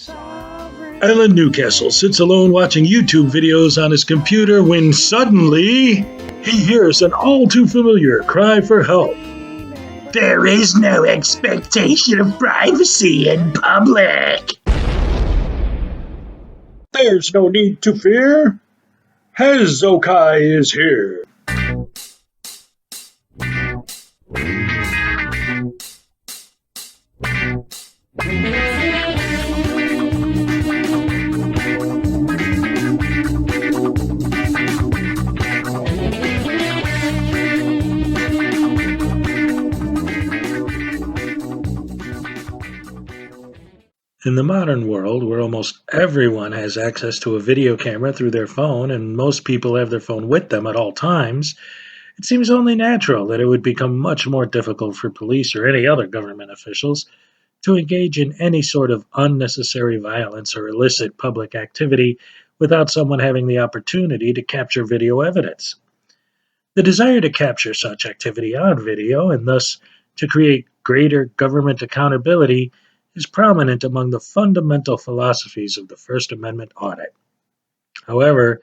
Alan Newcastle sits alone watching YouTube videos on his computer when suddenly he hears an all-too-familiar cry for help. There is no expectation of privacy in public. There's no need to fear. Hezokai is here. In the modern world, where almost everyone has access to a video camera through their phone and most people have their phone with them at all times, it seems only natural that it would become much more difficult for police or any other government officials to engage in any sort of unnecessary violence or illicit public activity without someone having the opportunity to capture video evidence. The desire to capture such activity on video and thus to create greater government accountability is prominent among the fundamental philosophies of the First Amendment audit. However,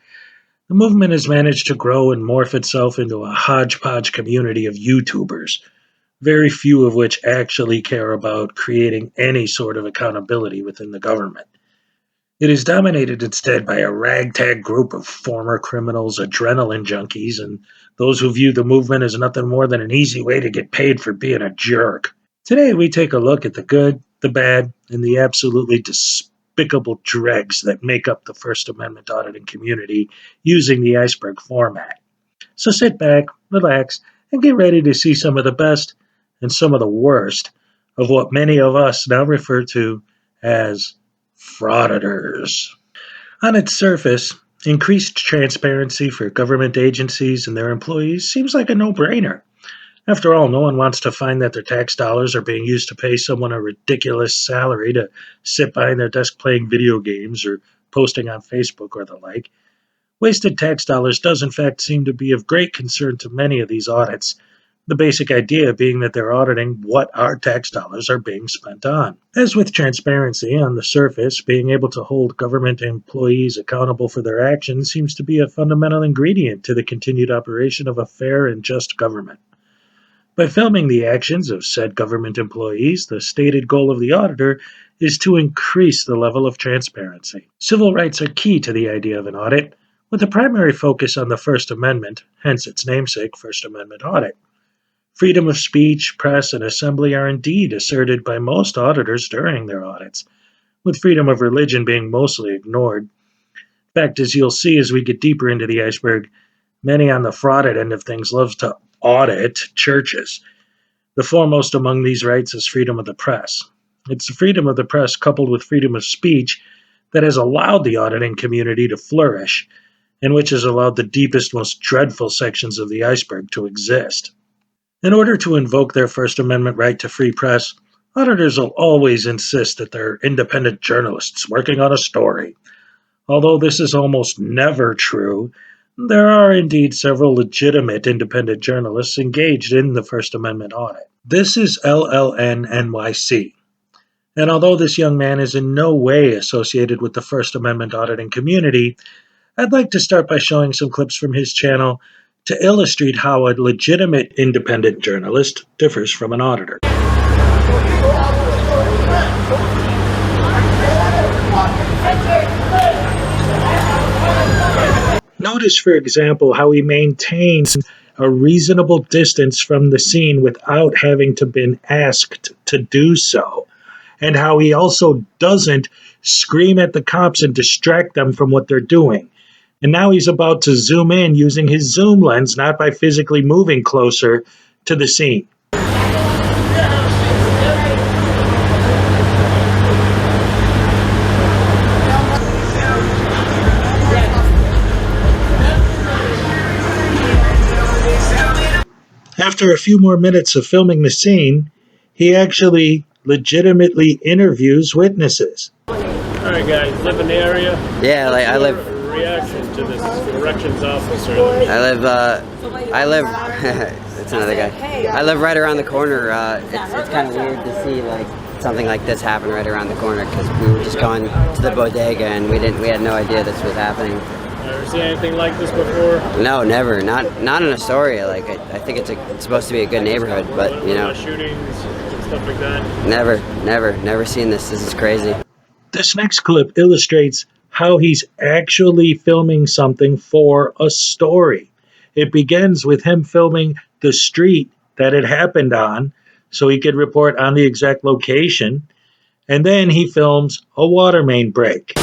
the movement has managed to grow and morph itself into a hodgepodge community of YouTubers, very few of which actually care about creating any sort of accountability within the government. It is dominated instead by a ragtag group of former criminals, adrenaline junkies, and those who view the movement as nothing more than an easy way to get paid for being a jerk. Today we take a look at the good, the bad, and the absolutely despicable dregs that make up the First Amendment auditing community using the Iceberg format. So sit back, relax, and get ready to see some of the best and some of the worst of what many of us now refer to as frauditors. On its surface, increased transparency for government agencies and their employees seems like a no-brainer. After all, no one wants to find that their tax dollars are being used to pay someone a ridiculous salary to sit behind their desk playing video games or posting on Facebook or the like. Wasted tax dollars does in fact seem to be of great concern to many of these audits, the basic idea being that they're auditing what our tax dollars are being spent on. As with transparency on the surface, being able to hold government employees accountable for their actions seems to be a fundamental ingredient to the continued operation of a fair and just government. By filming the actions of said government employees, the stated goal of the auditor is to increase the level of transparency. Civil rights are key to the idea of an audit, with a primary focus on the First Amendment, hence its namesake, First Amendment Audit. Freedom of speech, press, and assembly are indeed asserted by most auditors during their audits, with freedom of religion being mostly ignored. In fact, as you'll see as we get deeper into the iceberg, many on the frauded end of things love to audit churches. The foremost among these rights is freedom of the press. It's the freedom of the press coupled with freedom of speech that has allowed the auditing community to flourish, and which has allowed the deepest, most dreadful sections of the iceberg to exist. In order to invoke their First Amendment right to free press, auditors will always insist that they're independent journalists working on a story. Although this is almost never true, there are indeed several legitimate independent journalists engaged in the First Amendment audit. This is LLN NYC. And although this young man is in no way associated with the First Amendment auditing community, I'd like to start by showing some clips from his channel to illustrate how a legitimate independent journalist differs from an auditor. Notice, for example, how he maintains a reasonable distance from the scene without having to been asked to do so, and how he also doesn't scream at the cops and distract them from what they're doing. And now he's about to zoom in using his zoom lens, not by physically moving closer to the scene. After a few more minutes of filming the scene, he actually legitimately interviews witnesses. All right, guys, live in the area? Yeah, like I live. Reaction to this corrections officer. I live it's another guy. I live right around the corner. It's kind of weird to see like something like this happen right around the corner because we were just going to the bodega and we had no idea this was happening. Ever seen anything like this before? No, never. Not in Astoria. Like I think it's supposed to be a good neighborhood, but you know, shootings, stuff like that. Never seen this. This is crazy. This next clip illustrates how he's actually filming something for a story. It begins with him filming the street that it happened on so he could report on the exact location, and then he films a water main break.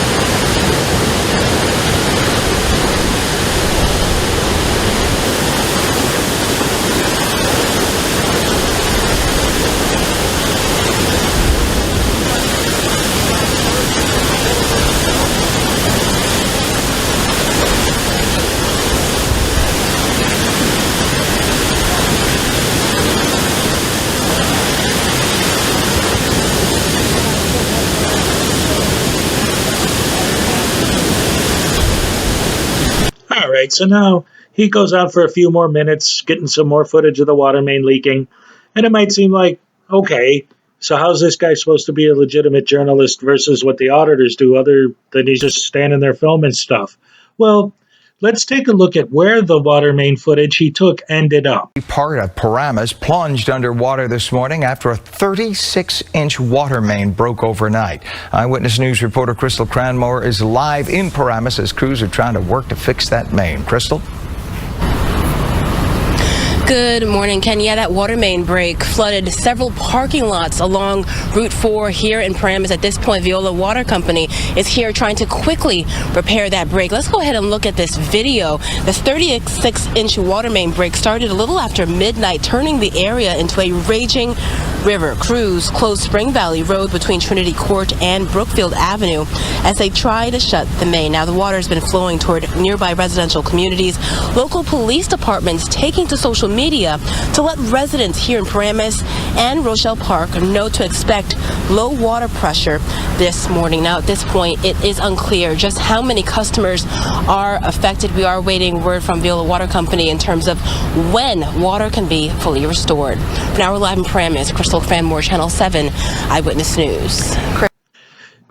Alright, so now he goes out for a few more minutes, getting some more footage of the water main leaking, and it might seem like, okay, so how's this guy supposed to be a legitimate journalist versus what the auditors do other than he's just standing there filming stuff? Well, let's take a look at where the water main footage he took ended up. Part of Paramus plunged underwater this morning after a 36-inch water main broke overnight. Eyewitness News reporter Crystal Cranmore is live in Paramus as crews are trying to work to fix that main. Crystal? Good morning, Ken. Yeah, that water main break flooded several parking lots along Route 4 here in Paramus. At this point, Veolia Water Company is here trying to quickly repair that break. Let's go ahead and look at this video. This 36-inch water main break started a little after midnight, turning the area into a raging river. Crews closed Spring Valley Road between Trinity Court and Brookfield Avenue as they try to shut the main. Now, the water has been flowing toward nearby residential communities. Local police departments taking to social media to let residents here in Paramus and Rochelle Park know to expect low water pressure this morning. Now, at this point, it is unclear just how many customers are affected. We are waiting word from Veolia Water Company in terms of when water can be fully restored. For now, we're live in Paramus. Crystal Cranmore, Channel 7 Eyewitness News.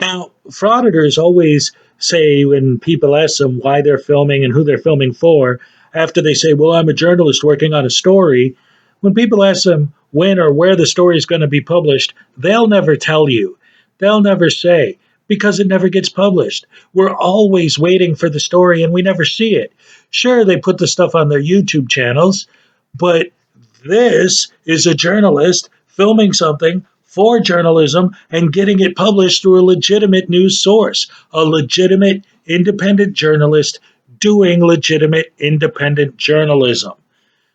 Now, frauditors always say when people ask them why they're filming and who they're filming for, after they say, well, I'm a journalist working on a story, when people ask them when or where the story is going to be published, they'll never tell you. They'll never say, because it never gets published. We're always waiting for the story and we never see it. Sure, they put the stuff on their YouTube channels, but this is a journalist filming something for journalism and getting it published through a legitimate news source, a legitimate independent journalist doing legitimate independent journalism.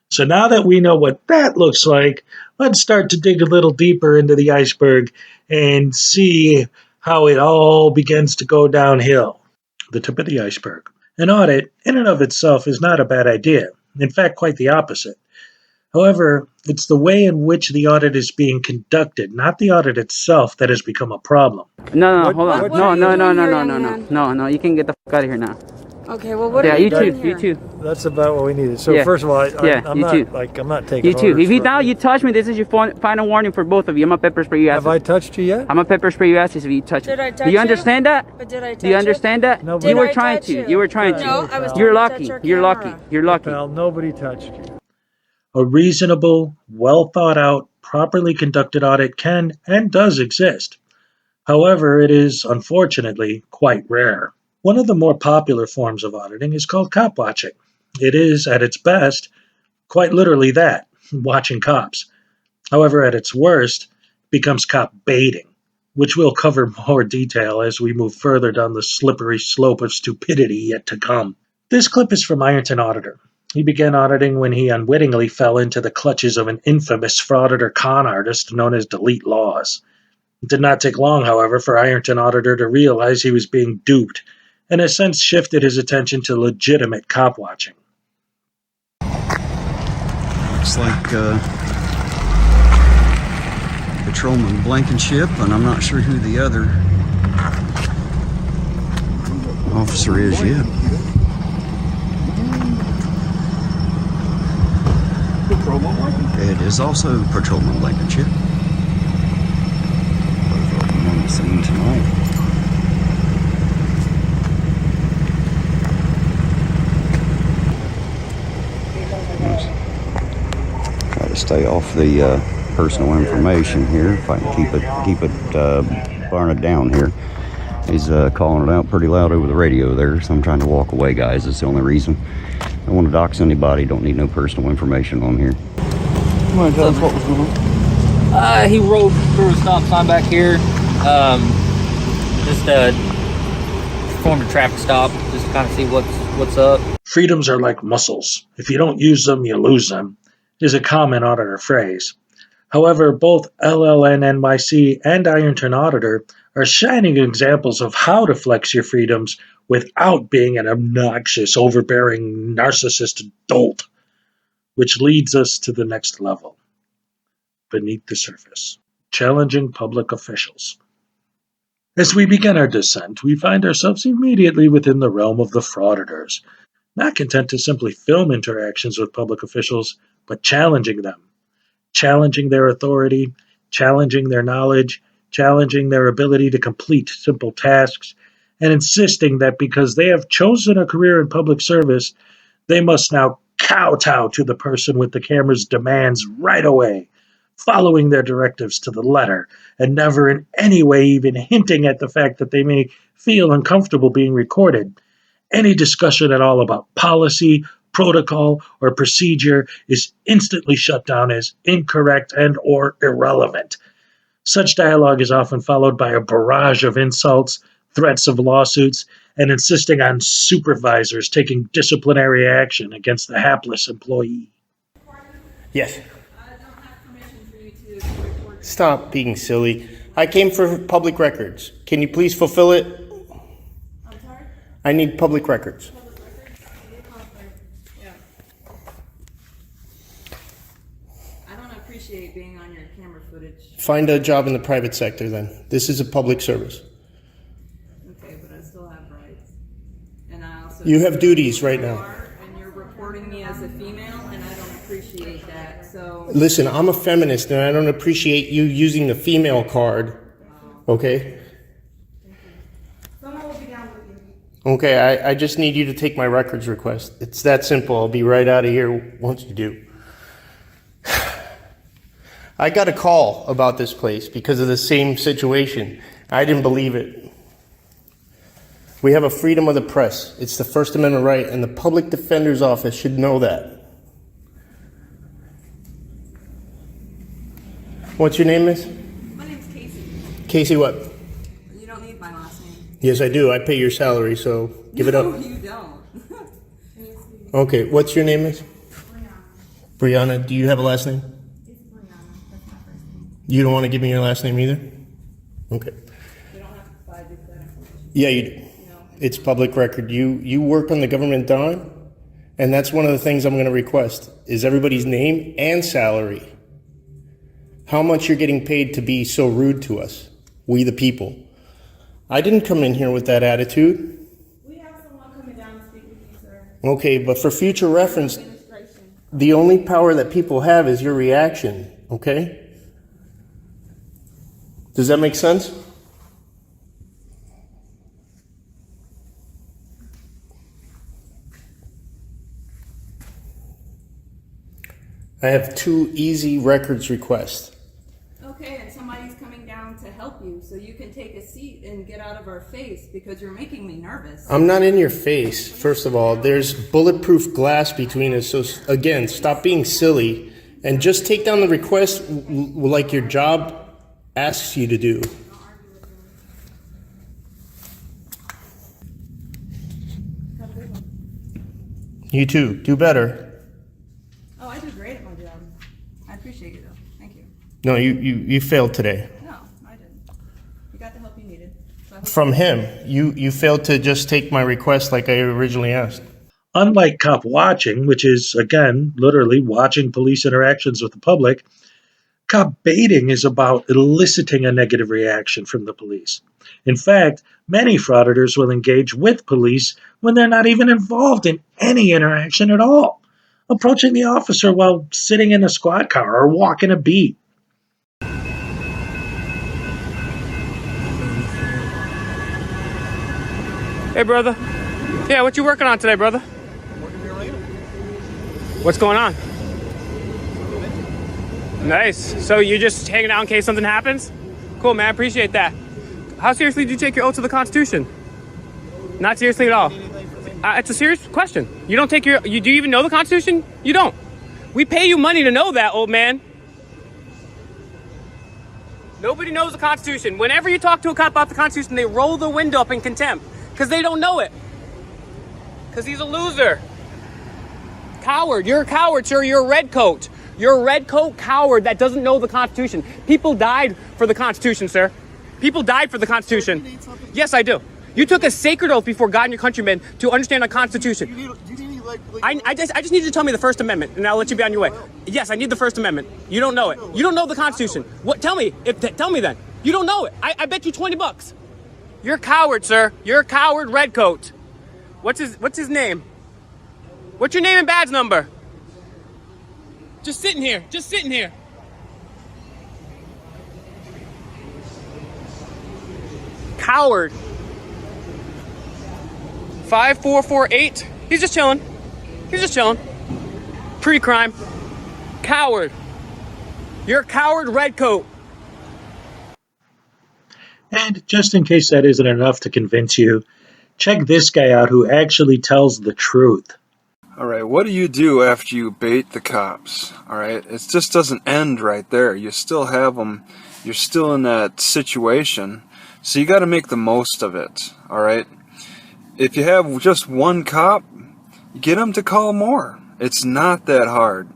So now that we know what that looks like, let's start to dig a little deeper into the iceberg and see how it all begins to go downhill. The tip of the iceberg. An audit, in and of itself, is not a bad idea. In fact, quite the opposite. However, it's the way in which the audit is being conducted, not the audit itself, that has become a problem. No, hold on. No, you can get the fuck out of here now. Okay, well, what are you doing here? You too. That's about what we needed. So first of all, I'm not taking You too. orders If you touch me, this is your final warning for both of you. I'm a pepper spray you ass. Have I touched you yet? I'm a pepper spray you ass if you touch me. Did I touch Do you understand that? But did I touch Do you understand that? No, you were I trying touch to. you? You were trying to. No, I was You're trying to lucky. touch your You're lucky. camera. You're lucky. Pal, nobody touched you. A reasonable, well thought out, properly conducted audit can and does exist. However, it is, unfortunately, quite rare. One of the more popular forms of auditing is called cop watching. It is, at its best, quite literally that, watching cops. However, at its worst, it becomes cop baiting, which we'll cover more detail as we move further down the slippery slope of stupidity yet to come. This clip is from Ironton Auditor. He began auditing when he unwittingly fell into the clutches of an infamous frauditor con artist known as Delete Laws. It did not take long, however, for Ironton Auditor to realize he was being duped, and has since shifted his attention to legitimate cop watching. Looks like Patrolman Blankenship, and I'm not sure who the other officer is yet. It is also Patrolman Blankenship. Both of them on the scene tonight. Try to stay off the personal information here. If I can keep it burning down here. He's calling it out pretty loud over the radio there, so I'm trying to walk away, guys. That's the only reason. I don't want to dox anybody. Don't need no personal information on here. You want to tell us what was going on? He rolled through a stop sign back here. Just performed a traffic stop, just to kind of see what's up. Freedoms are like muscles. If you don't use them, you lose them, is a common auditor phrase. However, both LLNNYC and Ironton Auditor are shining examples of how to flex your freedoms without being an obnoxious, overbearing, narcissist dolt, which leads us to the next level. Beneath the surface, challenging public officials. As we begin our descent, we find ourselves immediately within the realm of the frauditors, not content to simply film interactions with public officials, but challenging them. Challenging their authority, challenging their knowledge, challenging their ability to complete simple tasks, and insisting that because they have chosen a career in public service, they must now kowtow to the person with the camera's demands right away, following their directives to the letter, and never in any way even hinting at the fact that they may feel uncomfortable being recorded. Any discussion at all about policy, protocol, or procedure is instantly shut down as incorrect and or irrelevant. Such dialogue is often followed by a barrage of insults, threats of lawsuits, and insisting on supervisors taking disciplinary action against the hapless employee. Yes. Stop being silly. I came for public records. Can you please fulfill it? I'm sorry? I need public records. I don't appreciate being on your camera footage. Find a job in the private sector then. This is a public service. Okay, but I still have rights. And I also... You have duties right now. And you're reporting me as a female, and I don't appreciate that, so... Listen, I'm a feminist and I don't appreciate you using the female card. Okay? Someone will be down with you. Okay, I just need you to take my records request. It's that simple. I'll be right out of here once you do. I got a call about this place because of the same situation. I didn't believe it. We have a freedom of the press. It's the First Amendment right, and the Public Defender's Office should know that. What's your name, miss? My name's Casey. Casey what? You don't need my last name. Yes, I do. I pay your salary, so give it up. No, you don't. Okay, what's your name, miss? Brianna. Brianna, do you have a last name? It's Brianna. That's my first name. You don't want to give me your last name either? Okay. You don't have to provide that information. Yeah, you do. No. It's public record. You work on the government dime, and that's one of the things I'm going to request, is everybody's name and salary. How much you're getting paid to be so rude to us, we the people. I didn't come in here with that attitude. We have someone coming down to speak with you, sir. Okay, but for future reference, the only power that people have is your reaction, okay? Does that make sense? I have 2 easy records requests. Okay, and somebody's coming down to help you, so you can take a seat and get out of our face because you're making me nervous. I'm not in your face, first of all. There's bulletproof glass between us, so again, stop being silly and just take down the request like your job asks you to do. You too. Do better. Oh, I do great at my job. I appreciate you, though. Thank you. No, you failed today. No, I didn't. You got the help you needed. So From him. You failed to just take my request like I originally asked. Unlike cop watching, which is, again, literally watching police interactions with the public, cop baiting is about eliciting a negative reaction from the police. In fact, many frauditors will engage with police when they're not even involved in any interaction at all. approaching the officer while sitting in a squad car or walking a beat. Hey, brother. Yeah, what you working on today, brother? What's going on? Nice. So you're just hanging out in case something happens? Cool, man. Appreciate that. How seriously do you take your oath to the Constitution? Not seriously at all. It's a serious question. You don't take do you even know the Constitution? You don't. We pay you money to know that, old man. Nobody knows the Constitution. Whenever you talk to a cop about the Constitution, they roll the window up in contempt because they don't know it. Because he's a loser. Coward. You're a coward, sir. You're a redcoat. You're a redcoat coward that doesn't know the Constitution. People died for the Constitution, sir. People died for the Constitution. Yes, I do. You took a sacred oath before God and your countrymen to understand the Constitution. I just need you to tell me the First Amendment, and I'll let you be on your way. Yes, I need the First Amendment. You don't know it. You don't know the Constitution. What? Tell me. Tell me then. You don't know it. I bet you $20. You're a coward, sir. You're a coward redcoat. What's his name? What's your name and badge number? Just sitting here. Just sitting here. Coward. 5448. He's just chilling. He's just chilling. Pre-crime. Coward. You're a coward redcoat. And just in case that isn't enough to convince you, check this guy out who actually tells the truth. All right, what do you do after you bait the cops? All right, it just doesn't end right there. You still have them. You're still in that situation. So you got to make the most of it. All right. If you have just one cop, get them to call more. It's not that hard.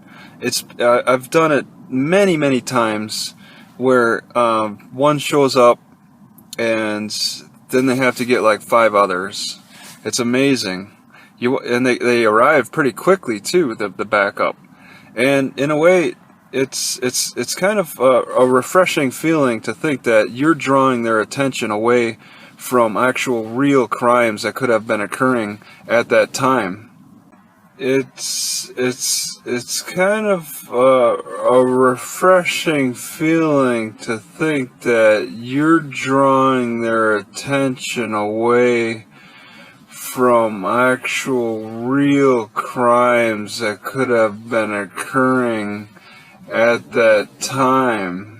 I've done it many times where one shows up and then they have to get like 5 others. It's amazing. And they arrive pretty quickly too, the backup. And in a way, it's kind of a refreshing feeling to think that you're drawing their attention away from actual real crimes that could have been occurring at that time. It's kind of a refreshing feeling to think that you're drawing their attention away from actual real crimes that could have been occurring at that time.